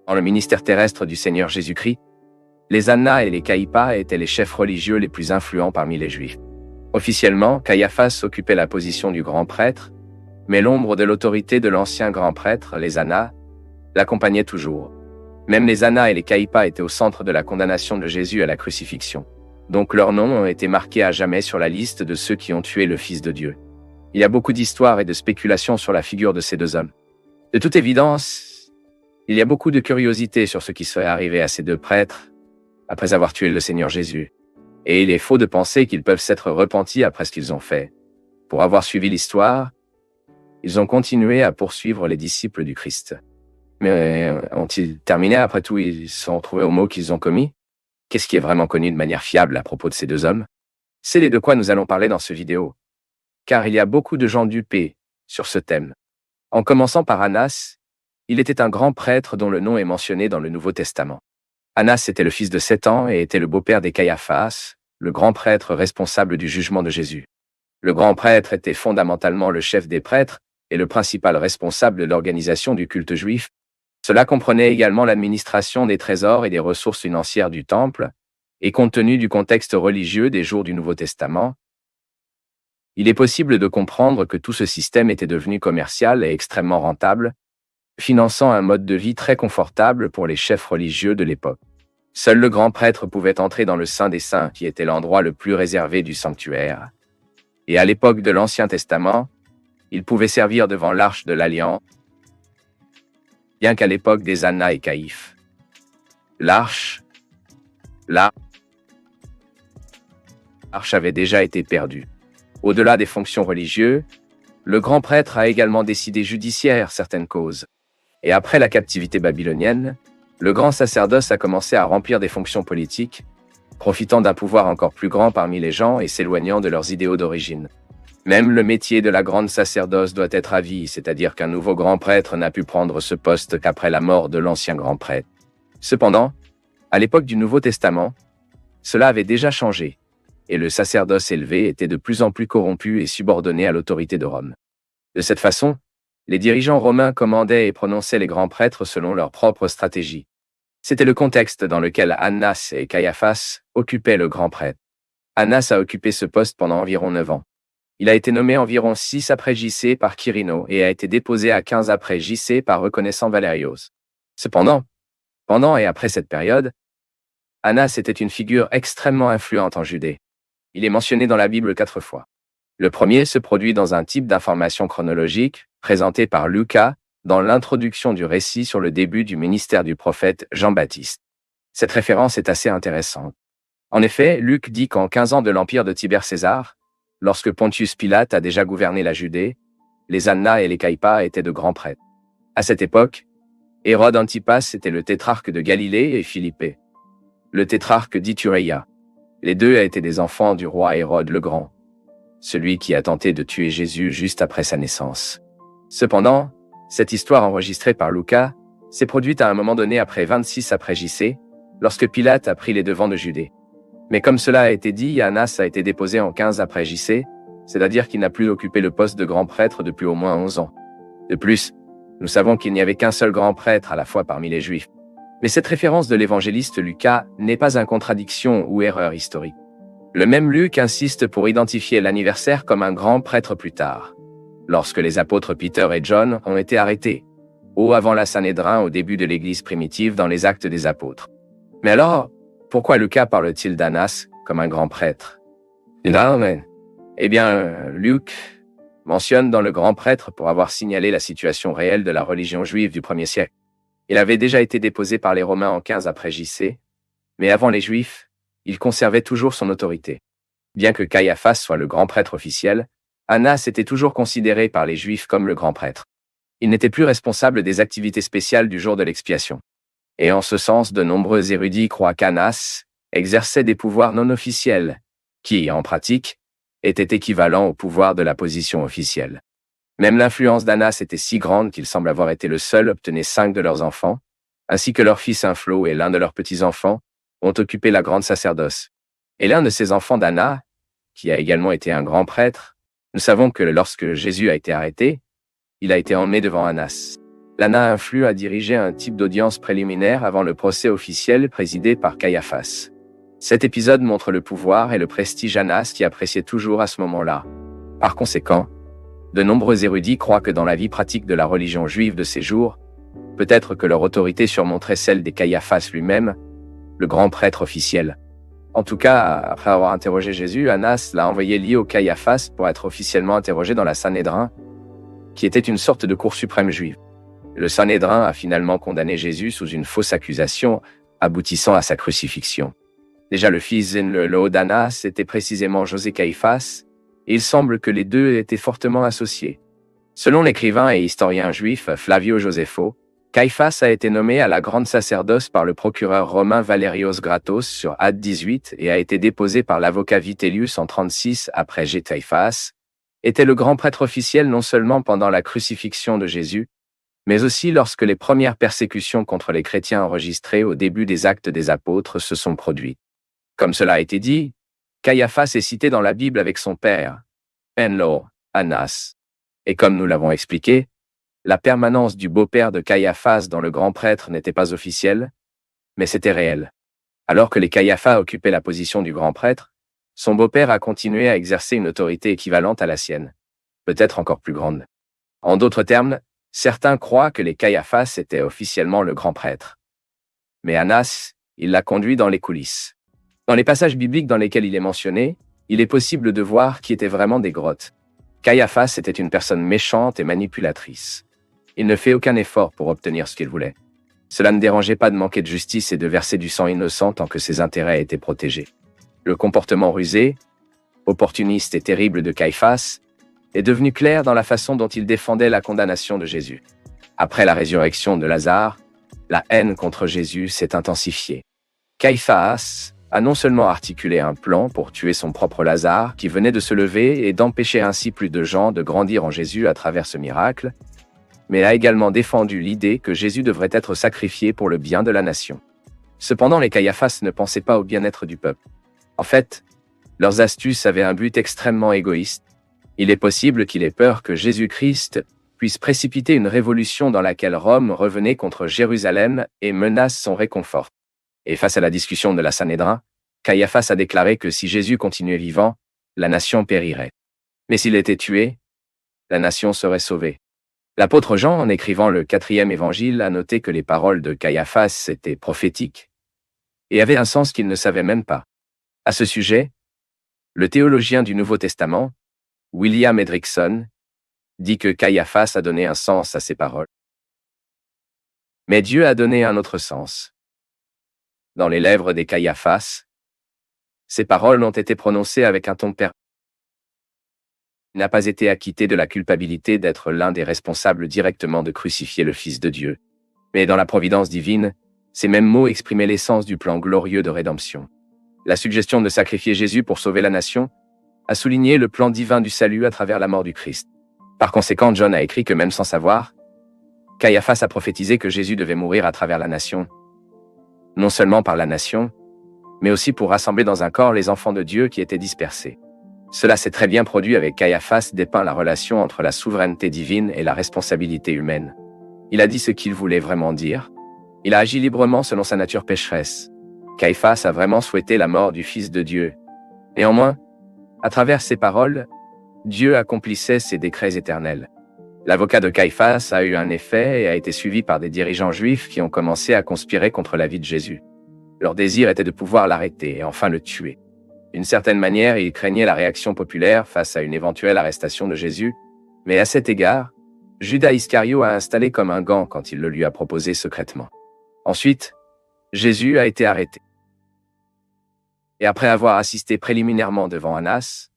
Dans le ministère terrestre du Seigneur Jésus-Christ, les Annas et les Caïphas étaient les chefs religieux les plus influents parmi les Juifs. Officiellement, Caiaphas occupait la position du grand prêtre, mais l'ombre de l'autorité de l'ancien grand prêtre, les Annas, l'accompagnait toujours. Même les Annas et les Caïphas étaient au centre de la condamnation de Jésus à la crucifixion. Donc leurs noms ont été marqués à jamais sur la liste de ceux qui ont tué le Fils de Dieu. Il y a beaucoup d'histoires et de spéculations sur la figure de ces deux hommes. De toute évidence, il y a beaucoup de curiosité sur ce qui serait arrivé à ces deux prêtres après avoir tué le Seigneur Jésus. Et il est faux de penser qu'ils peuvent s'être repentis après ce qu'ils ont fait. Pour avoir suivi l'histoire, ils ont continué à poursuivre les disciples du Christ. Mais ont-ils terminé après tout? Ils se sont retrouvés aux maux qu'ils ont commis? Qu'est-ce qui est vraiment connu de manière fiable à propos de ces deux hommes? C'est de quoi nous allons parler dans cette vidéo. Car il y a beaucoup de gens dupés sur ce thème. En commençant par Annas, il était un grand prêtre dont le nom est mentionné dans le Nouveau Testament. Annas était le fils de Sétan et était le beau-père des Caiaphas, le grand prêtre responsable du jugement de Jésus. Le grand prêtre était fondamentalement le chef des prêtres et le principal responsable de l'organisation du culte juif. Cela comprenait également l'administration des trésors et des ressources financières du temple, et compte tenu du contexte religieux des jours du Nouveau Testament, il est possible de comprendre que tout ce système était devenu commercial et extrêmement rentable, finançant un mode de vie très confortable pour les chefs religieux de l'époque. Seul le grand prêtre pouvait entrer dans le Saint des Saints, qui était l'endroit le plus réservé du sanctuaire. Et à l'époque de l'Ancien Testament, il pouvait servir devant l'Arche de l'Alliance, bien qu'à l'époque des Annas et Caïphes. L'arche avait déjà été perdue. Au-delà des fonctions religieuses, le grand prêtre a également décidé judiciaire certaines causes. Et après la captivité babylonienne, le grand sacerdoce a commencé à remplir des fonctions politiques, profitant d'un pouvoir encore plus grand parmi les gens et s'éloignant de leurs idéaux d'origine. Même le métier de la grande sacerdoce doit être à vie, c'est-à-dire qu'un nouveau grand prêtre n'a pu prendre ce poste qu'après la mort de l'ancien grand prêtre. Cependant, à l'époque du Nouveau Testament, cela avait déjà changé, et le sacerdoce élevé était de plus en plus corrompu et subordonné à l'autorité de Rome. De cette façon, les dirigeants romains commandaient et prononçaient les grands prêtres selon leur propre stratégie. C'était le contexte dans lequel Annas et Caiaphas occupaient le grand prêtre. Annas a occupé ce poste pendant environ 9 ans. Il a été nommé environ 6 après JC par Quirino et a été déposé à 15 après JC par reconnaissant Valérios. Cependant, pendant et après cette période, Annas était une figure extrêmement influente en Judée. Il est mentionné dans la Bible 4 fois. Le premier se produit dans un type d'information chronologique, présenté par Lucas, dans l'introduction du récit sur le début du ministère du prophète Jean-Baptiste. Cette référence est assez intéressante. En effet, Luc dit qu'en 15 ans de l'empire de Tibère César, lorsque Pontius Pilate a déjà gouverné la Judée, les Annas et les Caïphas étaient de grands prêtres. À cette époque, Hérode Antipas était le tétrarque de Galilée et Philippée, le tétrarque d'Ituréia. Les deux étaient des enfants du roi Hérode le Grand, celui qui a tenté de tuer Jésus juste après sa naissance. Cependant, cette histoire enregistrée par Lucas s'est produite à un moment donné après 26 après JC, lorsque Pilate a pris les devants de Judée. Mais comme cela a été dit, Annas a été déposé en 15 après JC, c'est-à-dire qu'il n'a plus occupé le poste de grand prêtre depuis au moins 11 ans. De plus, nous savons qu'il n'y avait qu'un seul grand prêtre à la fois parmi les Juifs. Mais cette référence de l'évangéliste Lucas n'est pas une contradiction ou erreur historique. Le même Luc insiste pour identifier l'anniversaire comme un grand prêtre plus tard, lorsque les apôtres Peter et John ont été arrêtés, ou avant la Sanhédrin au début de l'Église primitive dans les Actes des Apôtres. Mais alors, pourquoi Lucas parle-t-il d'Annas comme un grand prêtre? Eh bien, Luc mentionne dans le grand prêtre pour avoir signalé la situation réelle de la religion juive du 1er siècle. Il avait déjà été déposé par les Romains en 15 après JC, mais avant les Juifs, il conservait toujours son autorité. Bien que Caiaphas soit le grand prêtre officiel, Annas était toujours considéré par les Juifs comme le grand prêtre. Il n'était plus responsable des activités spéciales du jour de l'expiation. Et en ce sens, de nombreux érudits croient qu'Annas exerçait des pouvoirs non officiels, qui, en pratique, étaient équivalents au pouvoir de la position officielle. Même l'influence d'Annas était si grande qu'il semble avoir été le seul à obtenir 5 de leurs enfants, ainsi que leur fils Inflo et l'un de leurs petits-enfants, ont occupé la grande sacerdoce. Et l'un de ces enfants d'Annas, qui a également été un grand prêtre, nous savons que lorsque Jésus a été arrêté, il a été emmené devant Annas. L'Anna influe à diriger un type d'audience préliminaire avant le procès officiel présidé par Caiaphas. Cet épisode montre le pouvoir et le prestige Annas qui appréciait toujours à ce moment-là. Par conséquent, de nombreux érudits croient que dans la vie pratique de la religion juive de ces jours, peut-être que leur autorité surmonterait celle des Caiaphas lui-même, le grand prêtre officiel. En tout cas, après avoir interrogé Jésus, Annas l'a envoyé lié au Caiaphas pour être officiellement interrogé dans la Sanhédrin, qui était une sorte de cour suprême juive. Le Sanhédrin a finalement condamné Jésus sous une fausse accusation, aboutissant à sa crucifixion. Déjà le fils le d'Annas était précisément José Caïphas, et il semble que les deux étaient fortement associés. Selon l'écrivain et historien juif Flavio Josefo, Caïphas a été nommé à la grande sacerdoce par le procureur romain Valerios Gratos sur Ad 18 et a été déposé par l'avocat Vitellius en 36 après Caïphas, était le grand prêtre officiel non seulement pendant la crucifixion de Jésus, mais aussi lorsque les premières persécutions contre les chrétiens enregistrées au début des Actes des Apôtres se sont produites. Comme cela a été dit, Caiaphas est cité dans la Bible avec son père, Enlo, Annas. Et comme nous l'avons expliqué, la permanence du beau-père de Caiaphas dans le grand prêtre n'était pas officielle, mais c'était réel. Alors que les Caiaphas occupaient la position du grand prêtre, son beau-père a continué à exercer une autorité équivalente à la sienne, peut-être encore plus grande. En d'autres termes, certains croient que les Caiaphas étaient officiellement le grand prêtre. Mais Annas, il l'a conduit dans les coulisses. Dans les passages bibliques dans lesquels il est mentionné, il est possible de voir qui étaient vraiment des grottes. Caiaphas était une personne méchante et manipulatrice. Il ne fait aucun effort pour obtenir ce qu'il voulait. Cela ne dérangeait pas de manquer de justice et de verser du sang innocent tant que ses intérêts étaient protégés. Le comportement rusé, opportuniste et terrible de Caïphas est devenu clair dans la façon dont il défendait la condamnation de Jésus. Après la résurrection de Lazare, la haine contre Jésus s'est intensifiée. Caïphas a non seulement articulé un plan pour tuer son propre Lazare qui venait de se lever et d'empêcher ainsi plus de gens de grandir en Jésus à travers ce miracle, mais a également défendu l'idée que Jésus devrait être sacrifié pour le bien de la nation. Cependant, les Caiaphas ne pensaient pas au bien-être du peuple. En fait, leurs astuces avaient un but extrêmement égoïste. Il est possible qu'il ait peur que Jésus-Christ puisse précipiter une révolution dans laquelle Rome revenait contre Jérusalem et menace son réconfort. Et face à la discussion de la Sanhédrin, Caiaphas a déclaré que si Jésus continuait vivant, la nation périrait. Mais s'il était tué, la nation serait sauvée. L'apôtre Jean, en écrivant le 4e évangile, a noté que les paroles de Caiaphas étaient prophétiques et avaient un sens qu'il ne savait même pas. À ce sujet, le théologien du Nouveau Testament, William Hendrickson, dit que Caiaphas a donné un sens à ces paroles. Mais Dieu a donné un autre sens. Dans les lèvres des Caiaphas, ces paroles ont été prononcées avec un ton pervers. Il n'a pas été acquitté de la culpabilité d'être l'un des responsables directement de crucifier le Fils de Dieu. Mais dans la providence divine, ces mêmes mots exprimaient l'essence du plan glorieux de rédemption. La suggestion de sacrifier Jésus pour sauver la nation a souligné le plan divin du salut à travers la mort du Christ. Par conséquent, John a écrit que même sans savoir, Caiaphas a prophétisé que Jésus devait mourir à travers la nation, non seulement par la nation, mais aussi pour rassembler dans un corps les enfants de Dieu qui étaient dispersés. Cela s'est très bien produit avec Caiaphas dépeint la relation entre la souveraineté divine et la responsabilité humaine. Il a dit ce qu'il voulait vraiment dire. Il a agi librement selon sa nature pécheresse. Caiaphas a vraiment souhaité la mort du Fils de Dieu. Néanmoins, à travers ces paroles, Dieu accomplissait ses décrets éternels. L'avocat de Caiaphas a eu un effet et a été suivi par des dirigeants juifs qui ont commencé à conspirer contre la vie de Jésus. Leur désir était de pouvoir l'arrêter et enfin le tuer. D'une certaine manière, ils craignaient la réaction populaire face à une éventuelle arrestation de Jésus, mais à cet égard, Judas Iscario a installé comme un gant quand il le lui a proposé secrètement. Ensuite, Jésus a été arrêté. Et après avoir assisté préliminairement devant Annas,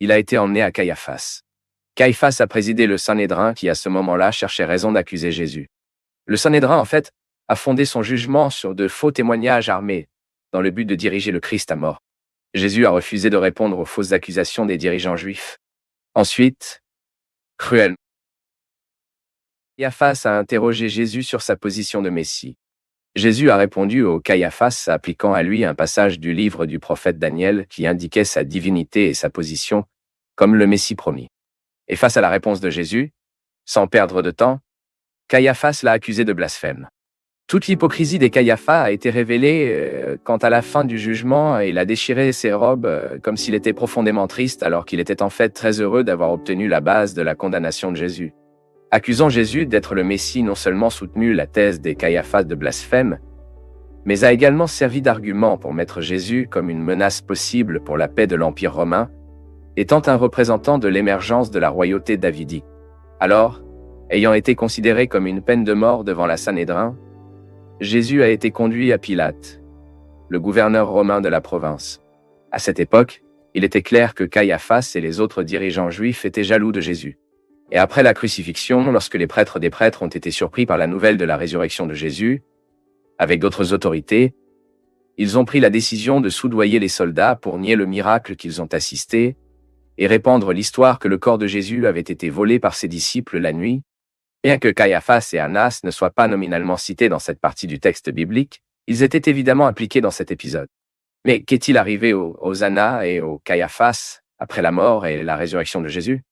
il a été emmené à Caiaphas. Caiaphas a présidé le Sanhédrin qui, à ce moment-là, cherchait raison d'accuser Jésus. Le Sanhédrin, en fait, a fondé son jugement sur de faux témoignages armés, dans le but de diriger le Christ à mort. Jésus a refusé de répondre aux fausses accusations des dirigeants juifs. Ensuite, cruellement, Caiaphas a interrogé Jésus sur sa position de Messie. Jésus a répondu au Caiaphas appliquant à lui un passage du livre du prophète Daniel qui indiquait sa divinité et sa position comme le Messie promis. Et face à la réponse de Jésus, sans perdre de temps, Caiaphas l'a accusé de blasphème. Toute l'hypocrisie des Caiaphas a été révélée quand à la fin du jugement, il a déchiré ses robes comme s'il était profondément triste alors qu'il était en fait très heureux d'avoir obtenu la base de la condamnation de Jésus. Accusant Jésus d'être le Messie, non seulement soutenu la thèse des Caiaphas de blasphème, mais a également servi d'argument pour mettre Jésus comme une menace possible pour la paix de l'Empire romain, étant un représentant de l'émergence de la royauté davidique. Alors, ayant été considéré comme une peine de mort devant la Sanhédrin, Jésus a été conduit à Pilate, le gouverneur romain de la province. À cette époque, il était clair que Caiaphas et les autres dirigeants juifs étaient jaloux de Jésus. Et après la crucifixion, lorsque les prêtres des prêtres ont été surpris par la nouvelle de la résurrection de Jésus, avec d'autres autorités, ils ont pris la décision de soudoyer les soldats pour nier le miracle qu'ils ont assisté et répandre l'histoire que le corps de Jésus avait été volé par ses disciples la nuit. Bien que Caiaphas et Annas ne soient pas nominalement cités dans cette partie du texte biblique, ils étaient évidemment impliqués dans cet épisode. Mais qu'est-il arrivé aux Annas et aux Caiaphas après la mort et la résurrection de Jésus?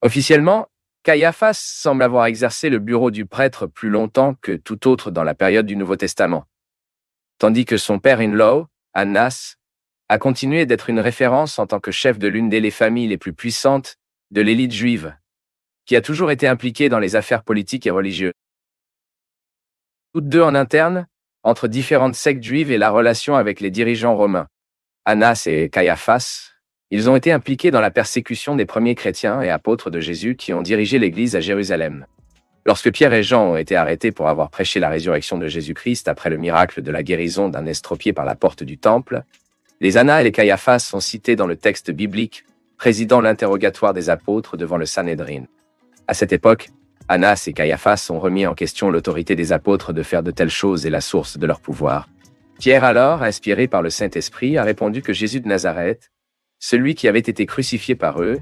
Officiellement, Caiaphas semble avoir exercé le bureau du prêtre plus longtemps que tout autre dans la période du Nouveau Testament, tandis que son père-in-law, Annas, a continué d'être une référence en tant que chef de l'une des familles les plus puissantes de l'élite juive, qui a toujours été impliquée dans les affaires politiques et religieuses. Toutes deux en interne, entre différentes sectes juives et la relation avec les dirigeants romains. Annas et Caiaphas, ils ont été impliqués dans la persécution des premiers chrétiens et apôtres de Jésus qui ont dirigé l'Église à Jérusalem. Lorsque Pierre et Jean ont été arrêtés pour avoir prêché la résurrection de Jésus-Christ après le miracle de la guérison d'un estropié par la porte du temple, les Annas et les Caiaphas sont cités dans le texte biblique, présidant l'interrogatoire des apôtres devant le Sanhédrin. À cette époque, Annas et Caiaphas ont remis en question l'autorité des apôtres de faire de telles choses et la source de leur pouvoir. Pierre alors, inspiré par le Saint-Esprit, a répondu que Jésus de Nazareth, celui qui avait été crucifié par eux,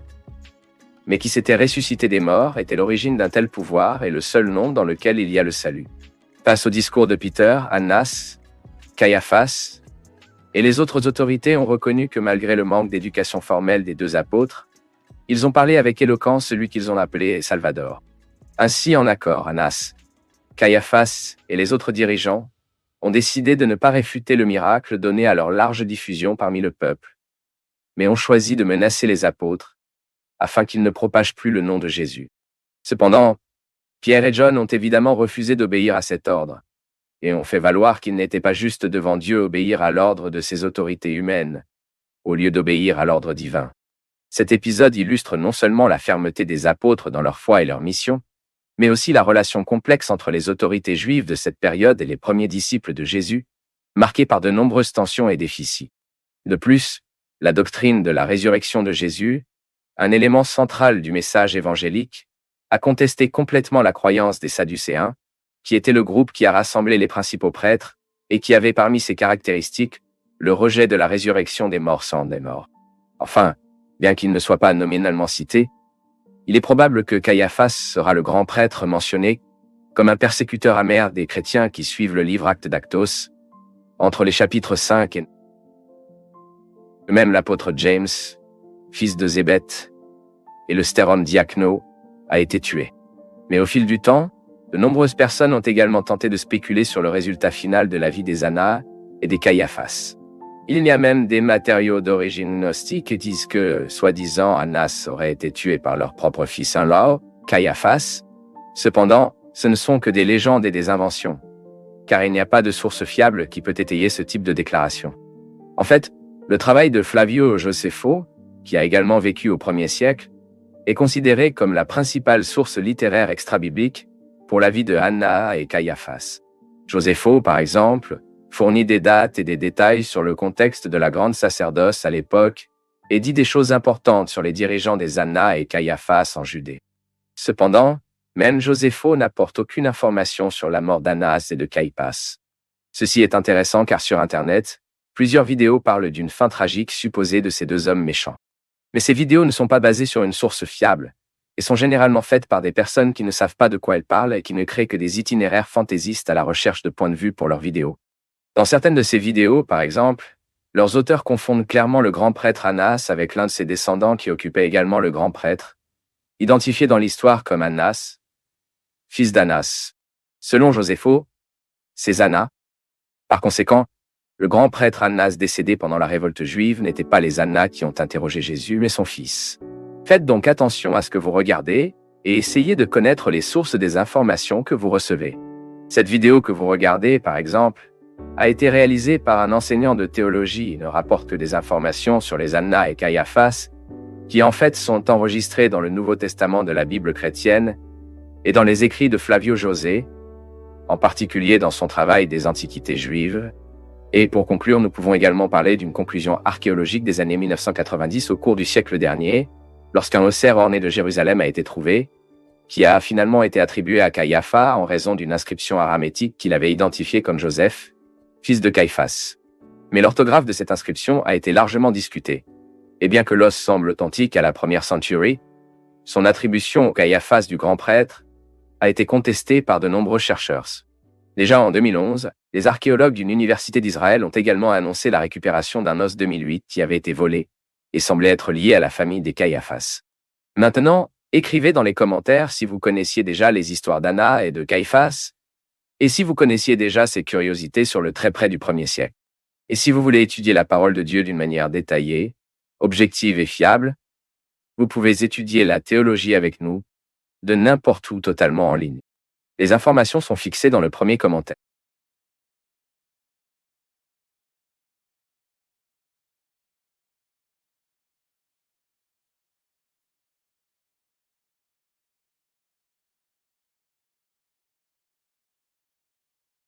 mais qui s'était ressuscité des morts, était l'origine d'un tel pouvoir et le seul nom dans lequel il y a le salut. Face au discours de Peter, Annas, Caiaphas et les autres autorités ont reconnu que malgré le manque d'éducation formelle des deux apôtres, ils ont parlé avec éloquence celui qu'ils ont appelé Salvador. Ainsi, en accord, Annas, Caiaphas et les autres dirigeants ont décidé de ne pas réfuter le miracle donné à leur large diffusion parmi le peuple, mais ont choisi de menacer les apôtres afin qu'ils ne propagent plus le nom de Jésus. Cependant, Pierre et John ont évidemment refusé d'obéir à cet ordre, et ont fait valoir qu'il n'était pas juste devant Dieu obéir à l'ordre de ses autorités humaines, au lieu d'obéir à l'ordre divin. Cet épisode illustre non seulement la fermeté des apôtres dans leur foi et leur mission, mais aussi la relation complexe entre les autorités juives de cette période et les premiers disciples de Jésus, marquée par de nombreuses tensions et déficits. De plus, la doctrine de la résurrection de Jésus, un élément central du message évangélique, a contesté complètement la croyance des Sadducéens, qui était le groupe qui a rassemblé les principaux prêtres et qui avait parmi ses caractéristiques le rejet de la résurrection des morts sans des morts. Enfin, bien qu'il ne soit pas nominalement cité, il est probable que Caiaphas sera le grand prêtre mentionné comme un persécuteur amer des chrétiens qui suivent le livre Actes d'Actos, entre les chapitres 5 et 9. Même l'apôtre James, fils de Zébède, et le stéron Diakno, a été tué. Mais au fil du temps, de nombreuses personnes ont également tenté de spéculer sur le résultat final de la vie des Annas et des Caiaphas. Il y a même des matériaux d'origine gnostique qui disent que, soi-disant, Annas aurait été tué par leur propre fils-in-law, Caiaphas. Cependant, ce ne sont que des légendes et des inventions, car il n'y a pas de source fiable qui peut étayer ce type de déclaration. En fait, le travail de Flavio Josefo, qui a également vécu au 1er siècle, est considéré comme la principale source littéraire extra-biblique pour la vie de Annas et Caiaphas. Josefo, par exemple, fournit des dates et des détails sur le contexte de la grande sacerdoce à l'époque et dit des choses importantes sur les dirigeants des Annas et Caiaphas en Judée. Cependant, même Josefo n'apporte aucune information sur la mort d'Annas et de Caiaphas. Ceci est intéressant car sur Internet, plusieurs vidéos parlent d'une fin tragique supposée de ces deux hommes méchants. Mais ces vidéos ne sont pas basées sur une source fiable et sont généralement faites par des personnes qui ne savent pas de quoi elles parlent et qui ne créent que des itinéraires fantaisistes à la recherche de points de vue pour leurs vidéos. Dans certaines de ces vidéos, par exemple, leurs auteurs confondent clairement le grand prêtre Annas avec l'un de ses descendants qui occupait également le grand prêtre, identifié dans l'histoire comme Annas, fils d'Anas. Selon Josépho, c'est Anna. Par conséquent, le grand prêtre Annas décédé pendant la révolte juive n'était pas les Anna qui ont interrogé Jésus, mais son fils. Faites donc attention à ce que vous regardez et essayez de connaître les sources des informations que vous recevez. Cette vidéo que vous regardez, par exemple, a été réalisée par un enseignant de théologie et ne rapporte que des informations sur les Anna et Caïaphas, qui en fait sont enregistrées dans le Nouveau Testament de la Bible chrétienne et dans les écrits de Flavio José, en particulier dans son travail des Antiquités juives. Et pour conclure, nous pouvons également parler d'une conclusion archéologique des années 1990 au cours du siècle dernier, lorsqu'un ossaire orné de Jérusalem a été trouvé, qui a finalement été attribué à Caïapha en raison d'une inscription aramétique qu'il avait identifiée comme Joseph, fils de Caïphas. Mais l'orthographe de cette inscription a été largement discutée. Et bien que l'os semble authentique à la première century, son attribution au Caïaphas du grand prêtre a été contestée par de nombreux chercheurs. Déjà en 2011, les archéologues d'une université d'Israël ont également annoncé la récupération d'un os 2008 qui avait été volé et semblait être lié à la famille des Caïaphas. Maintenant, écrivez dans les commentaires si vous connaissiez déjà les histoires d'Anna et de Caïphas, et si vous connaissiez déjà ces curiosités sur le très près du 1er siècle. Et si vous voulez étudier la parole de Dieu d'une manière détaillée, objective et fiable, vous pouvez étudier la théologie avec nous, de n'importe où totalement en ligne. Les informations sont fixées dans le premier commentaire.